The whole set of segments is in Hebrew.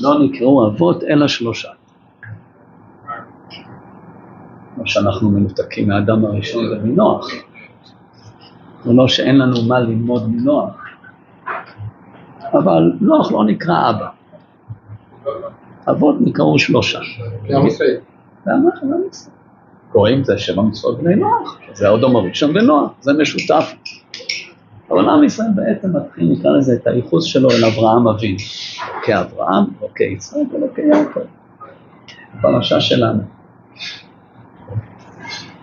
לא נקראו אבות אלא 3. כמו שאנחנו מנותקים מהאדם הראשון ומנוח. ולא שאין לנו מה ללמוד מנוח. אבל נוח לא נקרא אבא. אבות נקראו 3. למה ישראל? למה ישראל? קוראים זה 7 מצוות בני נוח. זה האדם הראשון ונוח. זה משותף. אבל עם ישראל בעצם מתחיל נקרא לזה את הייחוס שלו אל אברהם אבינו. כאברהם, לא כיצחק, ולא כיעקב. הפרשה שלנו.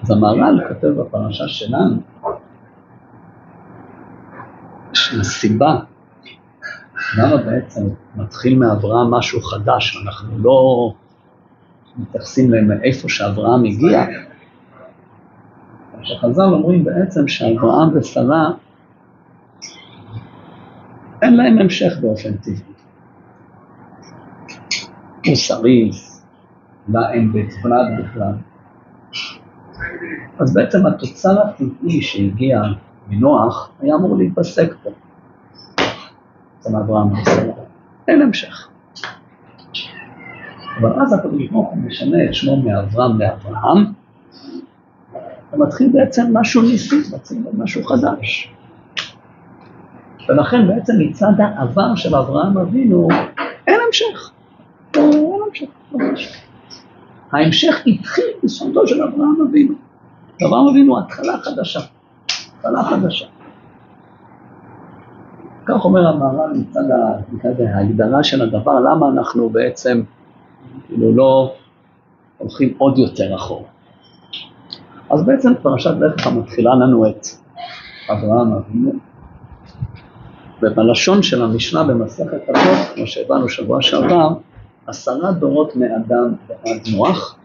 אז המהר"ל כותב בפרשה שלנו, שהסיבה, למה בעצם מתחיל מאברהם משהו חדש, אנחנו לא מתייחסים מאיפה שאברהם הגיע, שחז"ל אומרים בעצם שאברהם ושרה, אין להם המשך באופן טבעי. הוא שריף, לה אין בית ולד בכלל. אז בעצם התוצר הטבעי שהגיע מנוח היה אמור להיפסק פה. זה מאברהם ושרה. אין המשך. אבל אז הקדוש ברוך הוא משנה את שמו מאברהם לאברהם, ומתחיל בעצם משהו ניסי, משהו חדש. ולכן בעצם מצד העבר של אברהם אבינו, אין המשך. אין המשך. ההמשך התחיל בסודו של אברהם אבינו. אברהם אבינו התחלה חדשה. כך אומר המהר"ל מצד ההגדרה של הדבר, למה אנחנו בעצם לא הולכים עוד יותר אחורה. אז בעצם פרשת לך לך מתחילה לנו את אברהם אבינו, ובלשון של המשנה במסכת אבות, כמו שהבנו שבוע שעבר, 10 דורות מאדם ועד נוח,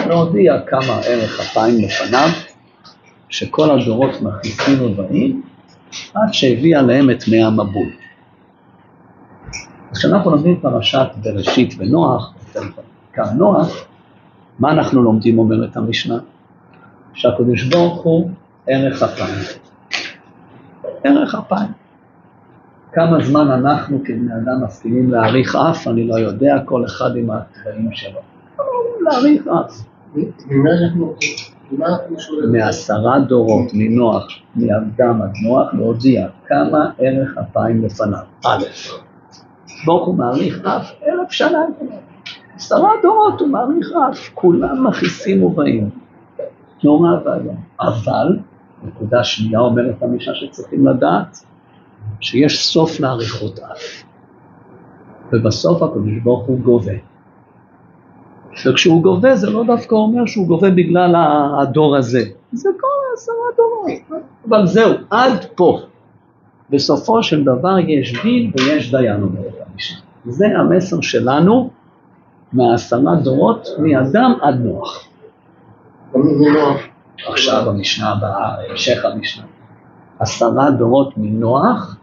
להודיע כמה ערך אפיים לפניו, שכל הדורות מכניסים ובאים, עד שהביא עליהם את 100 מבול. אז כשאנחנו לומדים פרשת בראשית ונוח, כאן נוח, מה אנחנו לומדים אומרת המשנה? שהקדוש ברוך הוא ערך אפיים. ערך אפיים. כמה זמן אנחנו כבני אדם מסכימים להאריך אף, אני לא יודע, כל אחד עם התוואים שלו. להאריך אף. מ10 דורות מנוח, מאדם עד נוח, להודיע כמה ערך אפיים לפניו. א', ברוך הוא מעריך אף 1000 שנה. 10 דורות הוא מעריך אף, כולם מכיסים ובאים. נורא והיום. אבל, נקודה שנייה אומרת המשנה שצריכים לדעת, שיש סוף לאריכות אף. ובסוף הקדוש ברוך הוא גובה. וכשהוא גובה זה לא דווקא אומר שהוא גובה בגלל הדור הזה. זה כל 10 דורות. אבל זהו, עד פה. בסופו של דבר יש דין ויש דיין אומרת המשנה. זה המסר שלנו מ10 דורות מאדם עד נוח. עכשיו המשנה הבאה, המשך המשנה. 10 דורות מנוח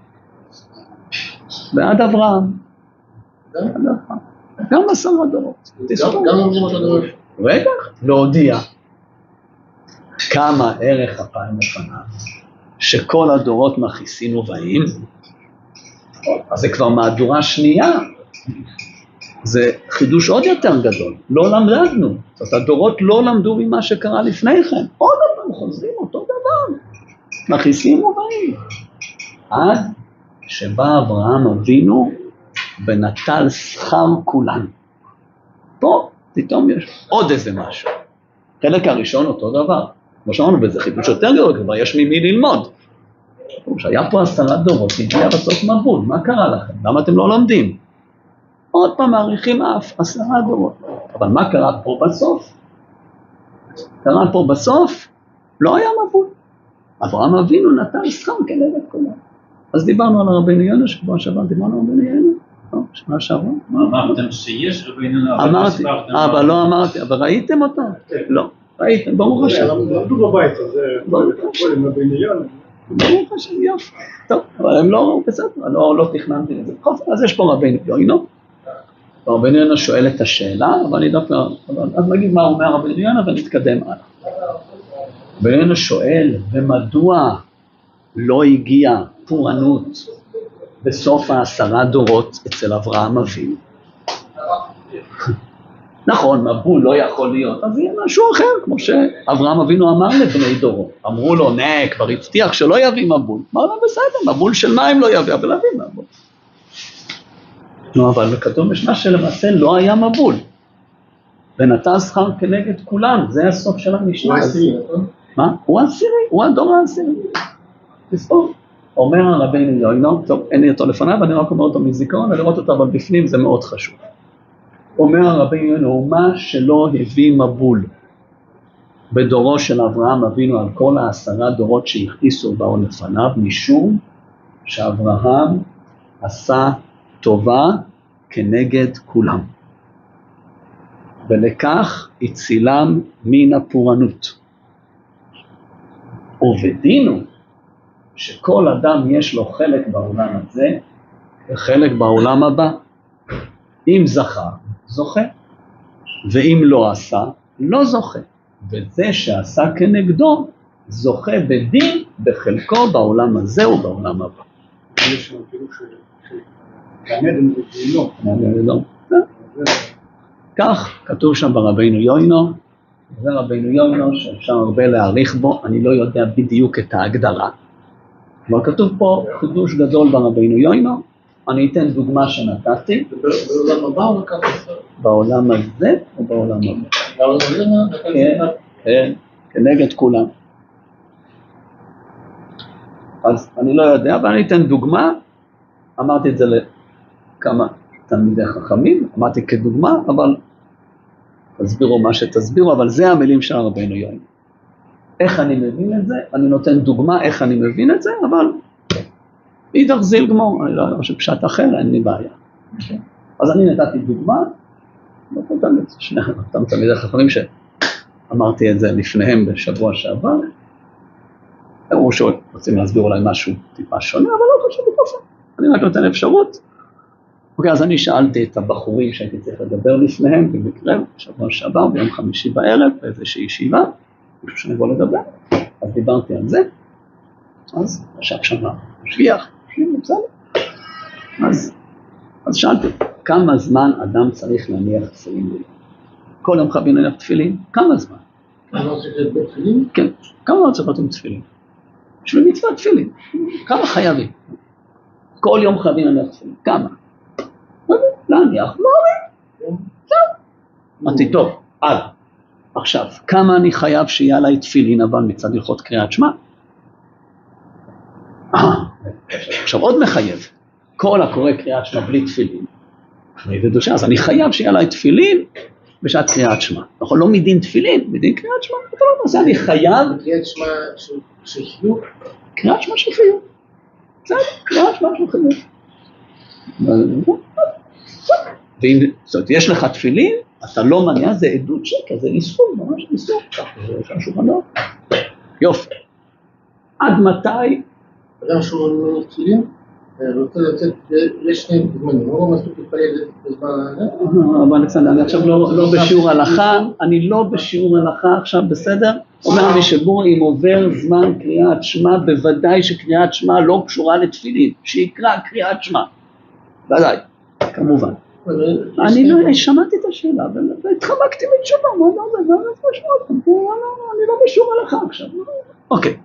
ועד אברהם. גם 10 דורות. גם אומרים אותו דבר. רגע, להודיע כמה ערך אפיים לפניו, שכל הדורות מכיסים ובאים, אז זה כבר מהדורה שנייה. זה חידוש עוד יותר גדול. לא למדנו. זאת אומרת, הדורות לא למדו ממה שקרה לפני כן. עוד פעם חוזרים אותו דבר. מכיסים ובאים. עד שבא אברהם אבינו ונטל שכר כולן. פה פתאום יש עוד איזה משהו. חלק הראשון אותו דבר. כמו שאמרנו, בזה חידוש יותר גדול, כבר יש ממי ללמוד. שהיה פה 10 דורות, הגיע בסוף מבול. מה קרה לכם? למה אתם לא לומדים? עוד פעם מעריכים אף 10 דורות. אבל מה קרה פה בסוף? קרה פה בסוף, לא היה מבול. אברהם אבינו נטל שכר כנגד כולם. אז דיברנו על רבינו יונה, שבוע שעבר דיברנו על רבינו יונה. שנה שעבר. אמרתם שיש רבינו יונה. אמרתי, אבל לא אמרתי, אבל ראיתם אותו? לא, ראיתם, ברוך השם. למדו בבית, זה עם רבינו יונה. ברוך השם, יופי. טוב, אבל הם לא, בסדר, לא תכננתי את זה. אז יש פה רבינו יונה. רבינו יונה שואל את השאלה, אבל אני דווקא, אז נגיד מה אומר רבינו יונה ונתקדם הלאה. רבינו יונה שואל, ומדוע לא הגיע פורענות בסוף 10 דורות אצל אברהם אבינו. נכון, מבול לא יכול להיות, אז יהיה משהו אחר, כמו שאברהם אבינו אמר לבני דורו. אמרו לו, כבר הבטיח שלא יביא מבול. אמר לו, בסדר, מבול של מים לא יביא, אבל יביא מבול. נו, אבל כתוב משנה שלמעשה לא היה מבול. ונתן שכר כנגד כולם, זה הסוף של המשנה. הוא עשירי, נכון? מה? הוא העשירי, הוא הדור העשירי. תספור. אומר הרבינו יוינו, טוב, אין לי אותו לפניו, אני רק אומר אותו מזיכרון, ולראות אותו, אבל בפנים זה מאוד חשוב. אומר הרבינו יוינו, מה שלא הביא מבול בדורו של אברהם אבינו על כל 10 דורות שהכניסו באו לפניו, משום שאברהם עשה טובה כנגד כולם. ולכך הצילם מן הפורענות. ובדינו שכל אדם יש לו חלק בעולם הזה וחלק בעולם הבא. אם זכה, זוכה, ואם לא עשה, לא זוכה. וזה שעשה כנגדו, זוכה בדין בחלקו בעולם הזה ובעולם הבא. יש שם כאילו שגנדן וגיהנום. כך כתוב שם ברבינו יוינו, זה רבינו יוינו שאפשר הרבה להעריך בו, אני לא יודע בדיוק את ההגדרה, אבל כתוב פה חידוש גדול ברבינו יוינו, אני אתן דוגמה שנתתי. בעולם הבא או לקחת? בעולם הזה או בעולם הבא? בעולם הזה? כן, כנגד כולם. אז אני לא יודע, אבל אני אתן דוגמה, אמרתי את זה לכמה תלמידי חכמים, אמרתי כדוגמה, אבל תסבירו מה שתסבירו, אבל זה המילים של רבינו יוינו. איך אני מבין את זה? אני נותן דוגמה איך אני מבין את זה, אבל אידך זיל גמור, אני לא חושב פשט אחר, אין לי בעיה. אז אני נתתי דוגמה, אותם תלמידי חכמים שאמרתי את זה לפניהם בשבוע שעבר, אמרו שרוצים להסביר אולי משהו טיפה שונה, אבל לא חושב בתופעה. אני רק נותן אפשרות. אוקיי, אז אני שאלתי את הבחורים שהייתי צריך לדבר לפניהם, במקרה, בשבוע שעבר, ביום חמישי בערב, באיזושהי ישיבה, משהו שאני בוא לדבר, אז דיברתי על זה, אז ישב שם משגיח, אז שאלתי, כמה זמן אדם צריך להניח תפילין ביום? כל יום חייבים להניח תפילין? כמה זמן? כמה צריך להיות בתפילין? כן, כמה צריך להיות עם תפילין? בשביל מצוות תפילין, כמה חייבים? כל יום חייבים להניח תפילין, כמה? להניח, לא רואה, אמרתי טוב, הלאה. עכשיו, כמה אני חייב שיהיה עליי תפילין אבל מצד הלכות קריאת שמע? עכשיו עוד מחייב, כל הקורא קריאת שמע בלי תפילין, אז אני חייב שיהיה עליי תפילין בשעת קריאת שמע. נכון, לא מדין תפילין, מדין קריאת שמע, אתה לא יודע, אני חייב... קריאת שמע של חיוב? קריאת שמע של חיוב. בסדר, קריאת שמע של חיוב. ואם זאת, יש לך תפילין, אתה לא מניע, זה עדות שקר, זה איסור, ממש איסור. זה משהו מנוע. יופי. עד מתי? אדם שהוא לא תפילין, רוצה לצאת לשני זמנים, לא מספיק להתפלל בזמן הזה? אבל אלכסנדר, אני עכשיו לא בשיעור הלכה, אני לא בשיעור הלכה עכשיו, בסדר? אומר מי שבו אם עובר זמן קריאת שמע, בוודאי שקריאת שמע לא קשורה לתפילין, שיקרא קריאת שמע. ודאי, כמובן. אני לא, שמעתי את השאלה, והתחמקתי מתשובה, אני לא בשיעור הלכה עכשיו. אוקיי.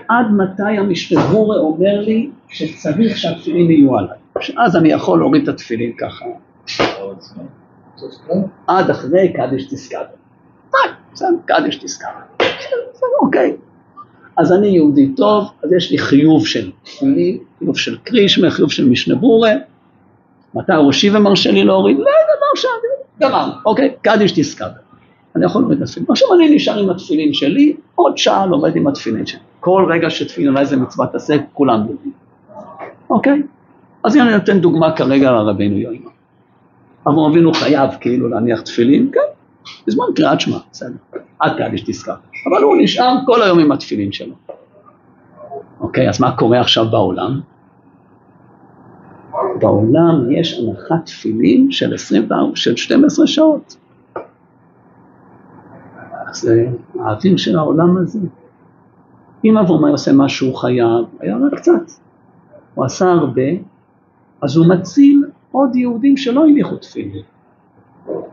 עד מתי המשתבורה אומר לי שצריך שהתפילין יהיו עליי? שאז אני יכול להוריד את התפילין ככה. עד אחרי קדש תזכר. קדש תזכר. אוקיי. אז אני יהודי טוב, אז יש לי חיוב של תפילין, חיוב של קרישמה, חיוב של משתבורה. מתי ראשי ומרשה לי להוריד? לא, גמר. אוקיי, קדש תזכר. אני יכול לומד את התפילין. עכשיו אני נשאר עם התפילין שלי, עוד שעה לומד עם התפילין שלי. כל רגע שתפילין עליי זה מצוות תעשה, כולם יודעים. אוקיי? אז אני נותן דוגמה כרגע לרבינו יוינו. אברהם אבינו חייב כאילו להניח תפילין, כן? בזמן קריאת שמע, בסדר. עד קדש תזכר. אבל הוא נשאר כל היום עם התפילין שלו. אוקיי, אז מה קורה עכשיו בעולם? בעולם יש הנחת תפילין של 12 שעות. זה האוויר של העולם הזה. אם אברהם עושה משהו חייב, היה רק קצת. הוא עשה הרבה, אז הוא מציל עוד יהודים שלא הניחו תפילין.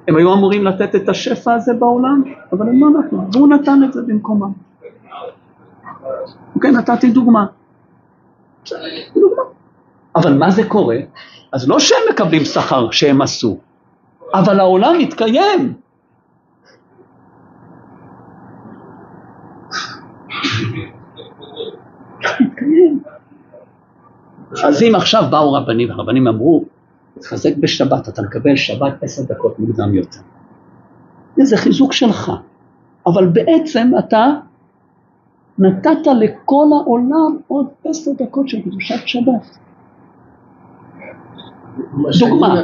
הם היו אמורים לתת את השפע הזה בעולם, אבל הם לא נתנו, והוא נתן את זה במקומם. אוקיי, נתתי דוגמה. אבל מה זה קורה? אז לא שהם מקבלים שכר שהם עשו, אבל העולם מתקיים. מתקיים. אז אם עכשיו באו רבנים, הרבנים אמרו, תחזק בשבת, אתה מקבל שבת 10 דקות מוקדם יותר. זה חיזוק שלך. אבל בעצם אתה נתת לכל העולם עוד 10 דקות של קדושת שבת. דוגמה.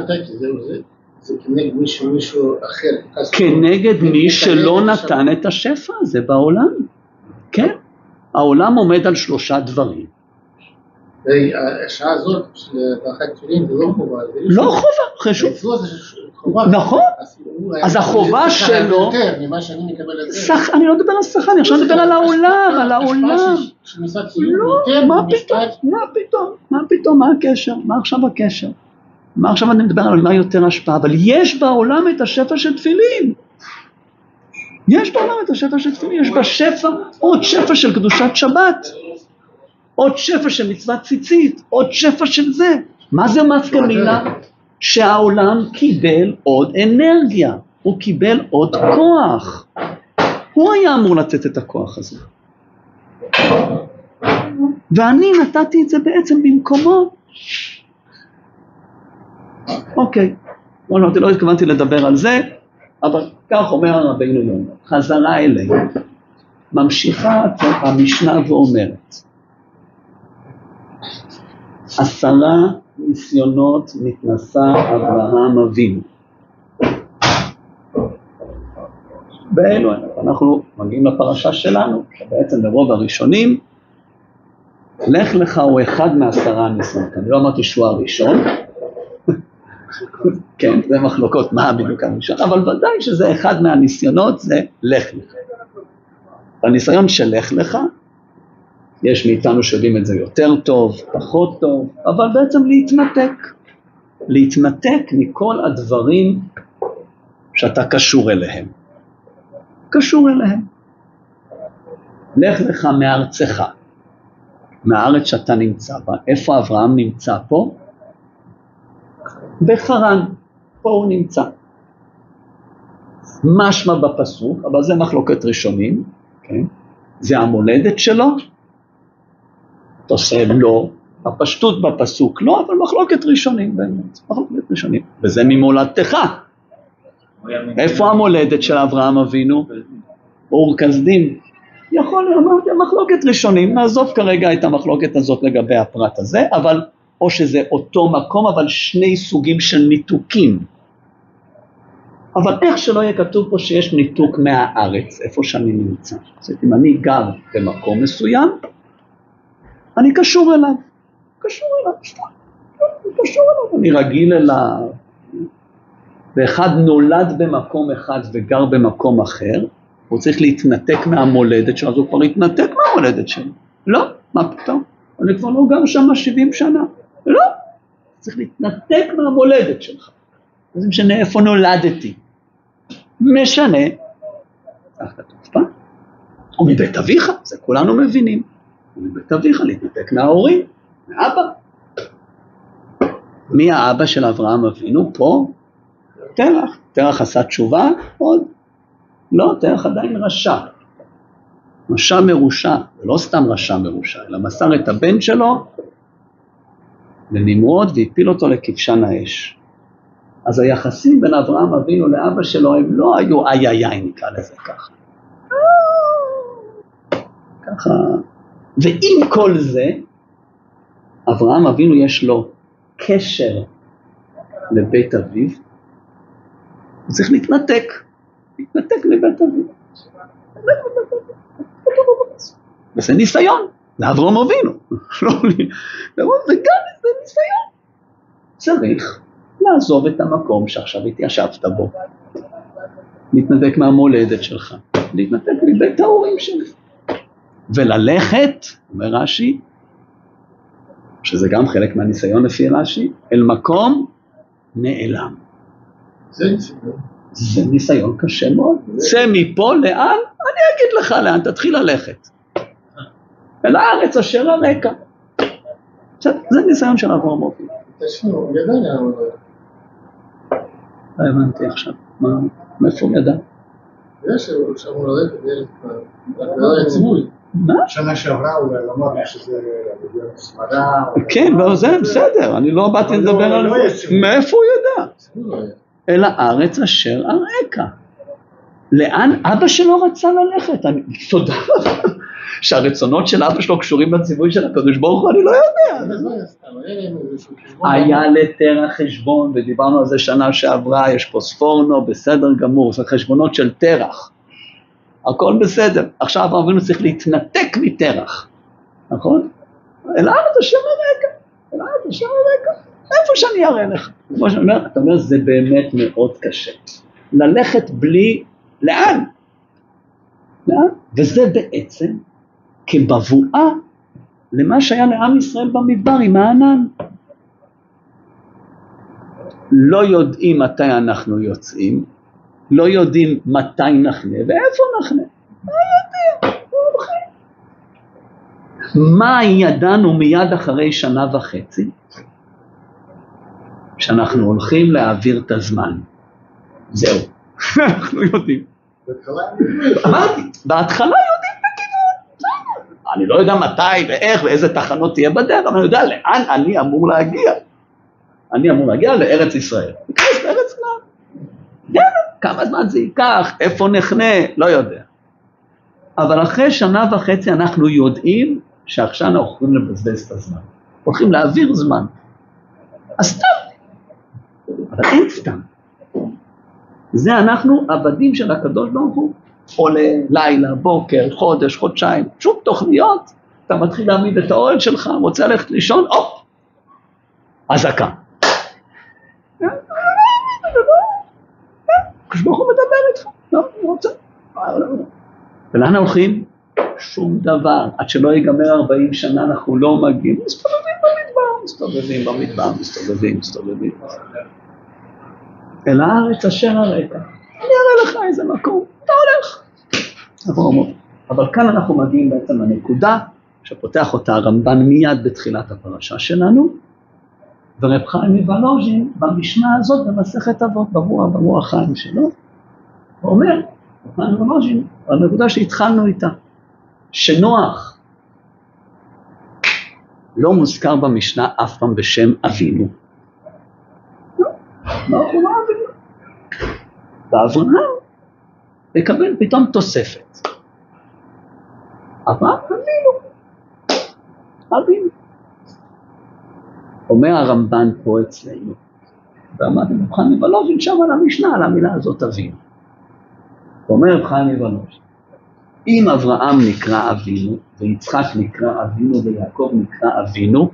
זה כנגד מישהו אחר. כנגד מי שלא נתן את השפע הזה בעולם. כן. העולם עומד על 3 דברים. השעה הזאת של ברכת תפילין זה לא חובה. לא חובה, חשוב. אצלו זה חובה. נכון. אז החובה שלו... יותר ממה שאני מקבל את זה. אני לא מדבר על שכר, אני עכשיו מדבר על העולם, על העולם. לא, מה פתאום, מה הקשר? מה עכשיו הקשר? מה עכשיו אני מדבר על מה יותר השפעה? אבל יש בעולם את השפע של תפילין. יש בעולם את השפע של תפילין, יש בשפע עוד שפע של קדושת שבת. עוד שפע של מצוות ציצית, עוד שפע של זה. מה זה מסקמילה? שהעולם קיבל עוד אנרגיה, הוא קיבל עוד כוח. הוא היה אמור לתת את הכוח הזה. ואני נתתי את זה בעצם במקומו. אוקיי, לא התכוונתי לדבר על זה, אבל כך אומר הרבינו יונה, חזרה אלינו. ממשיכה המשנה ואומרת, 10 ניסיונות נתנסה אברהם אבינו. באלו אנחנו מגיעים לפרשה שלנו, שבעצם לרוב הראשונים, לך לך הוא אחד מ10 ניסיונות. אני לא אמרתי שהוא הראשון, כן, זה מחלוקות מה בדיוק הראשון, אבל ודאי שזה אחד מהניסיונות, זה לך לך. הניסיון של לך לך, יש מאיתנו שיודעים את זה יותר טוב, פחות טוב, אבל בעצם להתנתק מכל הדברים שאתה קשור אליהם. לך לך מארצך, מהארץ שאתה נמצא בה. איפה אברהם נמצא פה? בחרן, פה הוא נמצא. משמע בפסוק, אבל זה מחלוקת ראשונים, כן? זה המולדת שלו, אתה עושה לא, הפשטות בפסוק לא, אבל מחלוקת ראשונים באמת, מחלוקת ראשונים, וזה ממולדתך. איפה המולדת של אברהם אבינו? אור כסדים. יכול להיות, מחלוקת ראשונים, נעזוב כרגע את המחלוקת הזאת לגבי הפרט הזה, אבל או שזה אותו מקום, אבל 2 סוגים של ניתוקים. אבל איך שלא יהיה כתוב פה שיש ניתוק מהארץ, איפה שאני נמצא. זאת אומרת, אם אני גר במקום מסוים, אני קשור אליו, אני רגיל אליו, ואחד נולד במקום אחד וגר במקום אחר, הוא צריך להתנתק מהמולדת שלו, אז הוא כבר התנתק מהמולדת שלו. לא, מה פתאום? אני כבר לא גר שם 70 שנה. לא, צריך להתנתק מהמולדת שלך. זה משנה איפה נולדתי. משנה, כך כתוב פה, ומבית אביך, זה כולנו מבינים. ומבית אביך להתנתק מההורים, מאבא. מי האבא של אברהם אבינו? פה? תרח. תרח עשה תשובה? עוד. לא, תרח עדיין רשע. רשע מרושע, ולא סתם רשע מרושע, אלא מסר את הבן שלו לנמרוד והפיל אותו לכבשן האש. אז היחסים בין אברהם אבינו לאבא שלו הם לא היו איי, נקרא לזה ככה. ככה. ועם כל זה, אברהם אבינו יש לו קשר לבית אביו, הוא צריך להתנתק לבית אביו. וזה ניסיון, לאברהם אבינו. זה גם ניסיון. צריך לעזוב את המקום שעכשיו התיישבת בו. להתנתק מהמולדת שלך, להתנתק מבית ההורים שלך. וללכת, אומר רש"י, שזה גם חלק מהניסיון לפי רש"י, אל מקום נעלם. זה ניסיון קשה מאוד. צא מפה לאן? אני אגיד לך לאן, תתחיל ללכת. אל הארץ אשר הרקע. זה ניסיון של אברהם אבינו. תשמעו, ידע לאן. לא הבנתי עכשיו. מאיפה הוא ידע? יש שם ללכת, זה ציווי. מה? שנה שעברה הוא אמר שזה סמדה. כן, זה בסדר, אני לא באתי לדבר על זה. מאיפה הוא ידע? אל הארץ אשר הרקע. לאן אבא שלו רצה ללכת? תודה שהרצונות של אבא שלו קשורים לציווי של הקדוש ברוך הוא, אני לא יודע. היה לתרח חשבון, ודיברנו על זה שנה שעברה, יש פה ספורנו, בסדר גמור, זה חשבונות של תרח. הכל בסדר. עכשיו אברהם אבינו צריך להתנתק מתרח. נכון? אל הארץ אשר הרקע. אל הארץ אשר הרקע. איפה שאני אראה לך? כמו שאני אומר, אתה אומר, זה באמת מאוד קשה. ללכת בלי, לאן? לאן? וזה בעצם כבבואה למה שהיה לעם ישראל במדבר עם הענן. לא יודעים מתי אנחנו יוצאים, לא יודעים מתי נחנה ואיפה נחנה. מה יודעים? מה ידענו מיד אחרי שנה וחצי? שאנחנו הולכים להעביר את הזמן. זהו. אנחנו יודעים. אמרתי, בהתחלה יודעים בכיוון. אני לא יודע מתי ואיך ואיזה תחנות תהיה בדרך, אבל אני יודע לאן אני אמור להגיע. אני אמור להגיע לארץ ישראל. נכנס לארץ כבר. כמה זמן זה ייקח, איפה נחנה, לא יודע. אבל אחרי שנה וחצי אנחנו יודעים שעכשיו אנחנו הולכים לבזבז את הזמן. הולכים להעביר זמן. אז סתם. אבל אין סתם. זה אנחנו עבדים של הקדוש ברוך הוא. עולה, לילה, בוקר, חודש, חודשיים, שום תוכניות. אתה מתחיל להעמיד את האוהל שלך, רוצה ללכת לישון, הופ, אזעקה. הקדוש ברוך הוא מדבר איתך, לא, אני רוצה. ולאן הולכים? שום דבר. עד שלא ייגמר 40 שנה אנחנו לא מגיעים. מסתובבים. אל הארץ אשר הרקע. אני אראה לך איזה מקום, אתה הולך. אבל כאן אנחנו מגיעים בעצם לנקודה שפותח אותה הרמב"ן מיד בתחילת הפרשה שלנו, ורב חיים מוולוז'ין במשנה הזאת במסכת אבות, ברוח חיים שלו, הוא אומר, רב חיים מוולוז'ין, הנקודה שהתחלנו איתה, שנוח לא מוזכר במשנה אף פעם בשם אבינו. לא אבינו. ואברהם יקבל פתאום תוספת. אבל אבינו. אומר הרמב"ן פה אצלנו, ואמרתי רב חיים מוולוז'ין שם על המשנה, על המילה הזאת אבינו. אומר רב חיים מוולוז'ין, אם אברהם נקרא אבינו, ויצחק נקרא אבינו, ויעקב נקרא אבינו,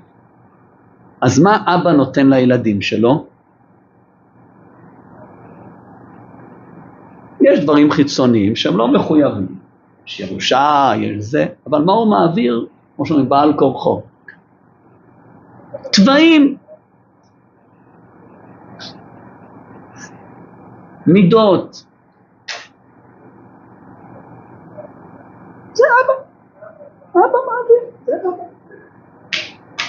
אז מה אבא נותן לילדים שלו? יש דברים חיצוניים שהם לא מחויבים. יש ירושה, יש זה, אבל מה הוא מעביר? כמו שאומרים, בעל כורחו. צבעים. מידות. זה אבא. אבא מעביר, זה אבא.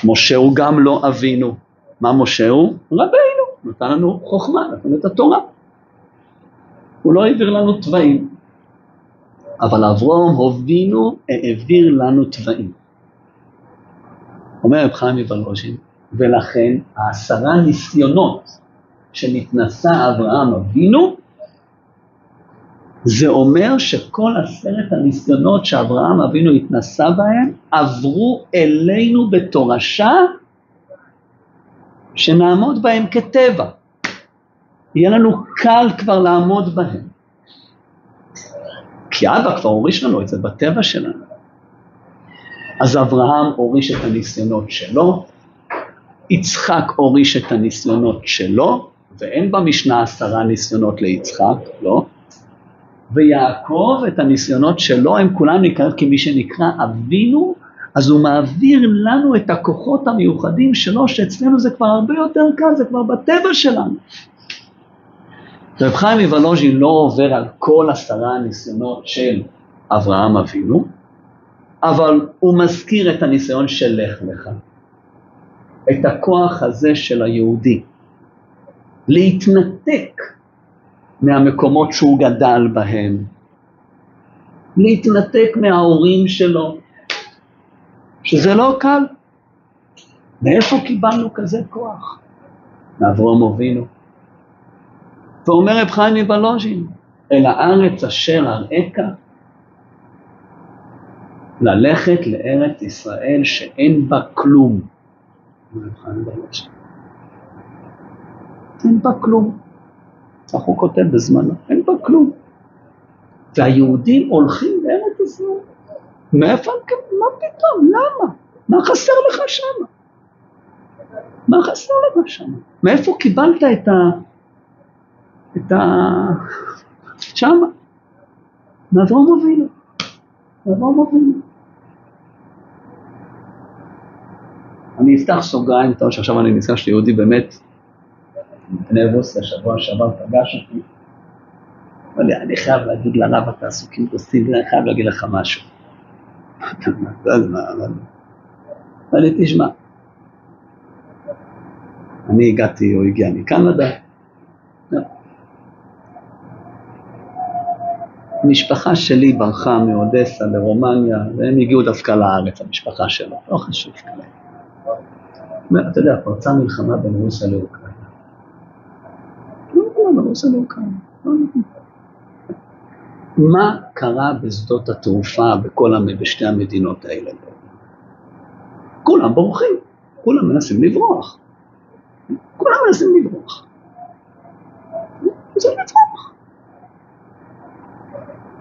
משה הוא גם לא אבינו. מה משה הוא? רבינו. נתן לנו חוכמה, נתן את התורה. הוא לא העביר לנו צבעים. אבל אברהם הובינו, העביר לנו צבעים. אומר רב חיים מוולוז'ין, ולכן 10 ניסיונות שנתנסה אברהם אבינו, זה אומר שכל 10 הניסיונות שאברהם אבינו התנסה בהם, עברו אלינו בתורשה, שנעמוד בהם כטבע. יהיה לנו קל כבר לעמוד בהם. כי אבא כבר הוריש לנו את זה בטבע שלנו. אז אברהם הוריש את הניסיונות שלו, יצחק הוריש את הניסיונות שלו, ואין במשנה 10 ניסיונות ליצחק, לא? ויעקב את הניסיונות שלו, הם כולם נקראים כמי שנקרא אבינו, אז הוא מעביר לנו את הכוחות המיוחדים שלו, שאצלנו זה כבר הרבה יותר קל, זה כבר בטבע שלנו. רב חיים מוולוז'ין לא עובר על כל 10 הניסיונות של אברהם אבינו, אבל הוא מזכיר את הניסיון של לך לך, את הכוח הזה של היהודי, להתנתק מהמקומות שהוא גדל בהם, להתנתק מההורים שלו, שזה לא קל. מאיפה קיבלנו כזה כוח? מאברהם אבינו. ואומר רב חיים מוולוז'ין, אל הארץ אשר אראך, ללכת לארץ ישראל שאין בה כלום. אין בה כלום. כך הוא כותב בזמנו, אין בה כלום. והיהודים הולכים לארץ ישראל. מאיפה? מה פתאום? למה? מה חסר לך שם? מה חסר לך שם? מאיפה קיבלת שמה? מאברהם אבינו. מאברהם אבינו. אני אפתח סוגריים, טוב שעכשיו אני נזכר שיהודי באמת, מפני רוסיה, שבוע שעבר פגש אותי, אבל אני חייב להגיד לרב, אתה עסוקים פוסטים, אני חייב להגיד לך משהו. אבל תשמע, אני הגעתי, הוא הגיע מקנדה, המשפחה שלי ברחה מאודסה לרומניה, והם הגיעו דווקא לארץ, המשפחה שלו, לא חשוב כלל. אתה יודע, פרצה מלחמה בין רוסיה לאוקראינה. לא קורה ברוסיה לאוקראינה. מה קרה בשדות התעופה בשתי המדינות האלה? כולם בורחים, כולם מנסים לברוח. כולם מנסים לברוח. זה לברוח.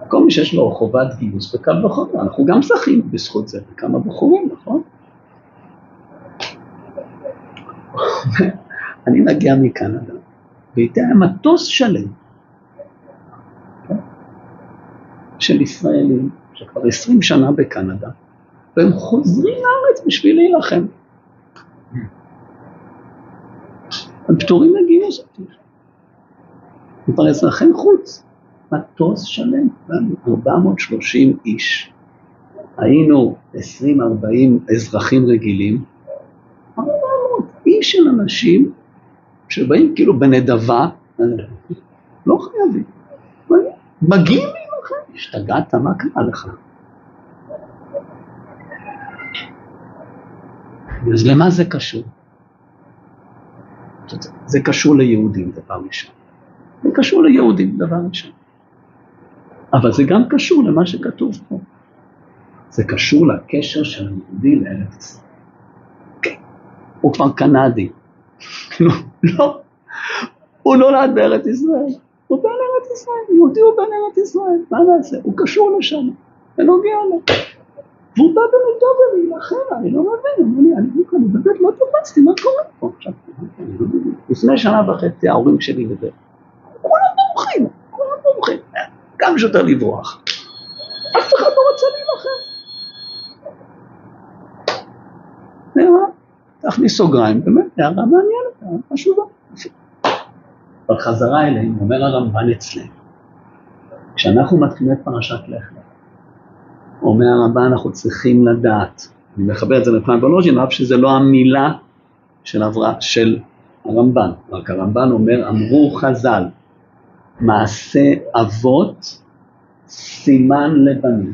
כל מי שיש לו חובת גיוס בקו בחורה, אנחנו גם שחים בזכות זה, כמה בחורים, נכון? אני מגיע מקנדה, ואיתי היה מטוס שלם של ישראלים, שכבר 20 שנה בקנדה, והם חוזרים לארץ בשביל להילחם. הם פטורים לגיוס. הם כבר אזרחי חוץ. מטוס שלם, 430 איש. היינו 20-40 אזרחים רגילים, 400 איש של אנשים שבאים כאילו בנדבה, לא חייבים, מגיעים להילחם, השתגעת, מה קרה לך? אז למה זה קשור? זה קשור ליהודים דבר ראשון. זה קשור ליהודים דבר ראשון. אבל זה גם קשור למה שכתוב פה. זה קשור לקשר של היהודי לארץ ישראל. כן, הוא כבר קנדי. לא, הוא נולד בארץ ישראל. הוא בן ארץ ישראל, יהודי הוא בן ארץ ישראל. מה נעשה? הוא קשור לשם. ונוגע לו. והוא בא בנדוב ולהילחם, אני לא מבין. אני באמת לא תופסתי, מה קורה פה? עכשיו, לפני שנה וחצי ההורים שלי וזה. כולם בורחים. גם שוטר לברוח. אף אחד לא רוצה להילחם. תכניס סוגריים, באמת, הערה מעניינת, חשובה. אבל חזרה אליהם, אומר הרמב"ן אצלנו, כשאנחנו מתחילים את פרשת לך לך, אומר הרמב"ן, אנחנו צריכים לדעת, אני מחבר את זה לבחיים וולוז'ין, אף שזה לא המילה של הרמב"ן, רק הרמב"ן אומר, אמרו חז"ל, מעשה אבות, סימן לבנים.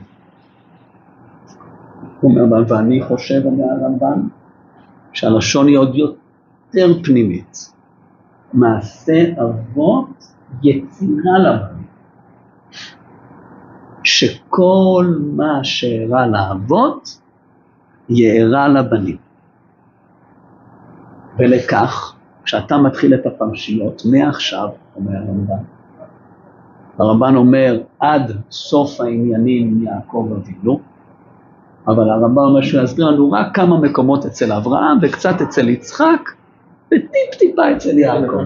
הוא אומר, ואני חושב, אומר הרמב"ן, שהלשון היא עוד יותר פנימית. מעשה אבות, יצירה לבנים. שכל מה שאירע לאבות, יאירע לבנים. ולכך, כשאתה מתחיל את הפרשיות, מעכשיו, אומר הרמב"ן, הרמב"ן אומר, עד סוף העניינים יעקב אבינו, אבל הרמב"ן אומר שהוא יסביר לנו רק כמה מקומות אצל אברהם, וקצת אצל יצחק, וטיפ טיפה אצל יעקב.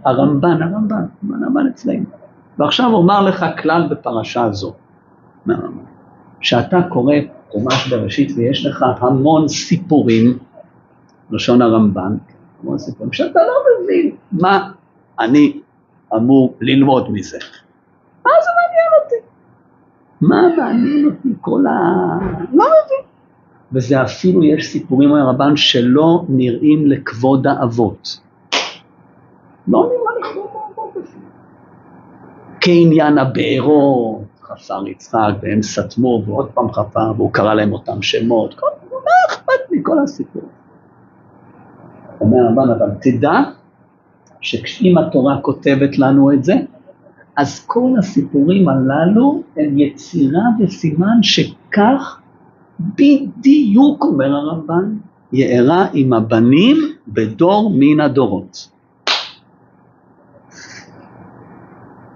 הרמב"ן אצלנו. ועכשיו אומר לך כלל בפרשה הזו, שאתה קורא חומש בראשית, ויש לך המון סיפורים, לשון הרמב"ן, המון סיפורים, שאתה לא מבין מה אני אמור ללמוד מזה. מה זה מעניין אותי? מה מעניין אותי כל לא מבין. וזה אפילו יש סיפורים מהרמב"ן שלא נראים לכבוד האבות. לא נראה לכבוד האבות. כעניין הבארות, חפר יצחק, והם סתמו, ועוד פעם חפר, והוא קרא להם אותם שמות. מה אכפת לי כל הסיפור? אומר הרמב"ן, אבל תדע שכשאם התורה כותבת לנו את זה, אז כל הסיפורים הללו הם יצירה וסימן שכך בדיוק, אומר הרמב"ן, יארע עם הבנים בדור מן הדורות.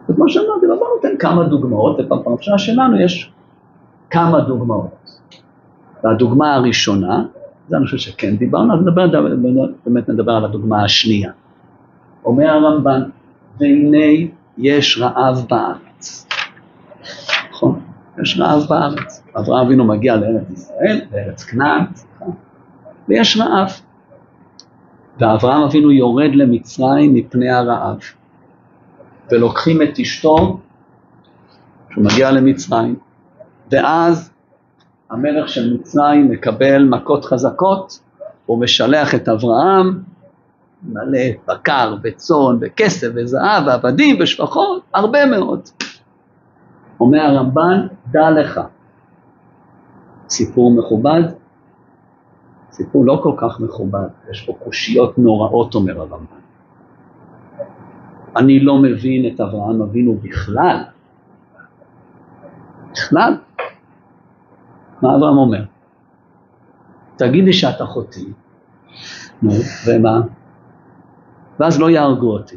וכמו שאמרתי, הרמב"ן נותן כמה דוגמאות, ובפרשה שלנו יש כמה דוגמאות. והדוגמה הראשונה, זה אני חושב שכן דיברנו, אז באמת נדבר על הדוגמה השנייה. אומר הרמב"ן, והנה יש רעב בארץ. נכון? יש רעב בארץ. אברהם אבינו מגיע לארץ ישראל, לארץ כנען, ויש רעב. ואברהם אבינו יורד למצרים מפני הרעב. ולוקחים את אשתו, שהוא מגיע למצרים, ואז המלך של מצרים מקבל מכות חזקות, הוא משלח את אברהם, מלא בקר וצאן וכסף וזהב ועבדים ושפחות, הרבה מאוד. אומר הרמב"ן, דע לך, סיפור מכובד, סיפור לא כל כך מכובד, יש פה קושיות נוראות, אומר הרמב"ן. אני לא מבין את אברהם אבינו בכלל. בכלל? מה אברהם אומר? תגיד לי שאתה חוטא. נו, ומה? ואז לא יהרגו אותי.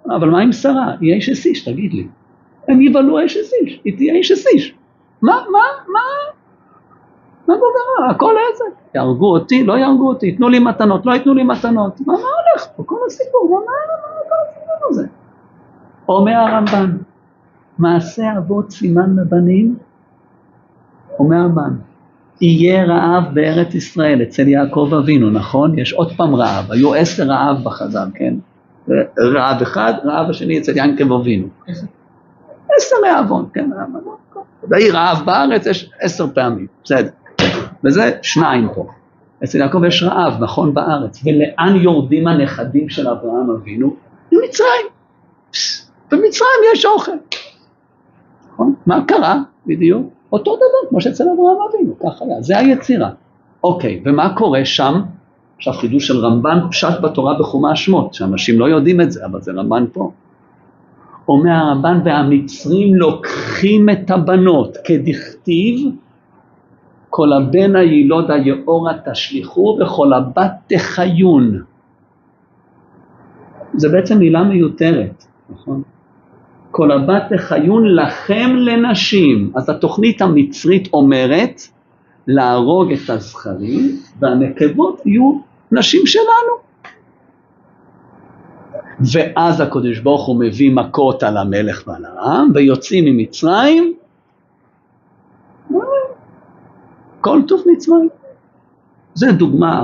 אבל מה עם שרה? היא אשת איש, תגיד לי. הם יבלו אשת איש, היא תהיה אשת איש. מה בגרה? הכל איזה? יהרגו אותי, לא יהרגו אותי, יתנו לי מתנות, לא יתנו לי מתנות. מה הולך פה? כל הסיפור, מה כל הסיפור הזה? אומר הרמב"ן, מעשה אבות סימן לבנים, אומר הרמב"ן, יהיה רעב בארץ ישראל, אצל יעקב אבינו, נכון? יש עוד פעם רעב, היו 10 רעב בחז"ל, כן? רעב אחד, רעב השני אצל יעקב אבינו. 10 רעבון, כן? והיא רעב בארץ, יש 10 פעמים, בסדר. וזה 2 פה. אצל יעקב יש רעב, נכון, בארץ. ולאן יורדים הנכדים של אברהם אבינו? למצרים. במצרים יש אוכל. נכון? מה קרה בדיוק? אותו דבר, כמו שאצל אברהם אבינו, כך היה. זה היצירה. אוקיי, ומה קורה שם? עכשיו חידוש של רמב"ן, פשט בתורה בחומש שמות, שאנשים לא יודעים את זה, אבל זה רמב"ן פה. אומר הרמב"ן, והמצרים לוקחים את הבנות, כדכתיב, כל הבן הילוד היאורה תשליחו, וכל הבת תחיון. זה בעצם מילה מיותרת, נכון? כל הבת תחיון לכם לנשים. אז התוכנית המצרית אומרת, להרוג את הזכרים, והנקבות יהיו נשים שלנו. ואז הקדוש ברוך הוא מביא מכות על המלך ועל העם, ויוצאים ממצרים, כל טוב מצרים. זה דוגמה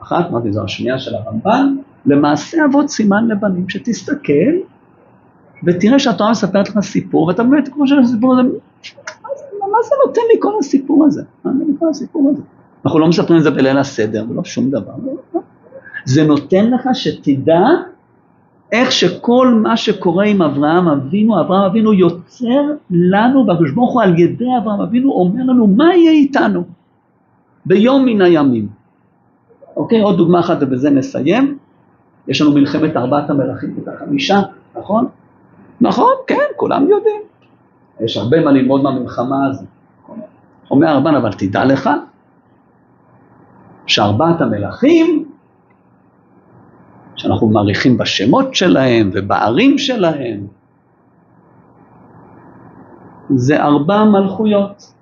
אחת, מה זו השנייה של הרמב"ן, למעשה אבות סימן לבנים, שתסתכל, ותראה שהתורה מספרת לך סיפור, ואתה באמת כמו שהסיפור הזה, מה זה נותן לי כל הסיפור הזה? מה זה כל הסיפור הזה? אנחנו לא מספרים את זה בליל הסדר, ולא שום דבר. זה נותן לך שתדע, איך שכל מה שקורה עם אברהם אבינו יוצר לנו, והקדוש ברוך הוא על ידי אברהם אבינו אומר לנו מה יהיה איתנו ביום מן הימים. אוקיי, עוד דוגמה אחת ובזה נסיים. יש לנו מלחמת 4 המלכים ו5, נכון? נכון, כן, כולם יודעים. יש הרבה מה ללמוד מהמלחמה הזו. אומר הרמב"ן, אבל תדע לך ש4 המלכים, שאנחנו מעריכים בשמות שלהם ובערים שלהם, זה 4 מלכויות.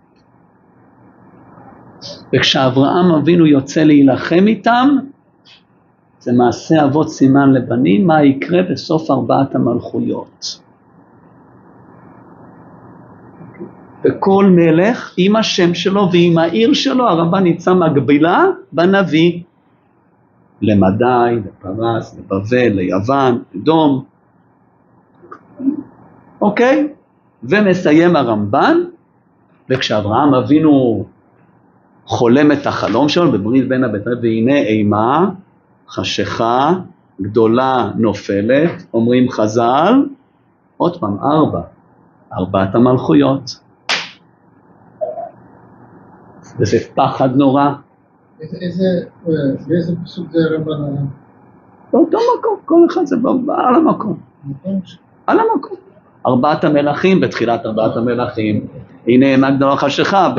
וכשאברהם אבינו יוצא להילחם איתם, זה מעשה אבות סימן לבנים, מה יקרה בסוף 4 המלכויות. וכל מלך עם השם שלו ועם העיר שלו, הרמב"ן יצא מקבילה בנביא. למדי, לפרס, לבבל, ליוון, לדום. אוקיי? ומסיים הרמב"ן, וכשאברהם אבינו חולם את החלום שלו בברית בין הבתרים, והנה אימה, חשיכה, גדולה נופלת, אומרים חז"ל, עוד פעם 4 המלכויות. וזה פחד נורא. באיזה פסוק זה הרמב"ן? באותו מקום, כל אחד זה על המקום. על המקום. 4 המלכים, בתחילת 4 המלכים, הנה אימה גדולה חשיכה,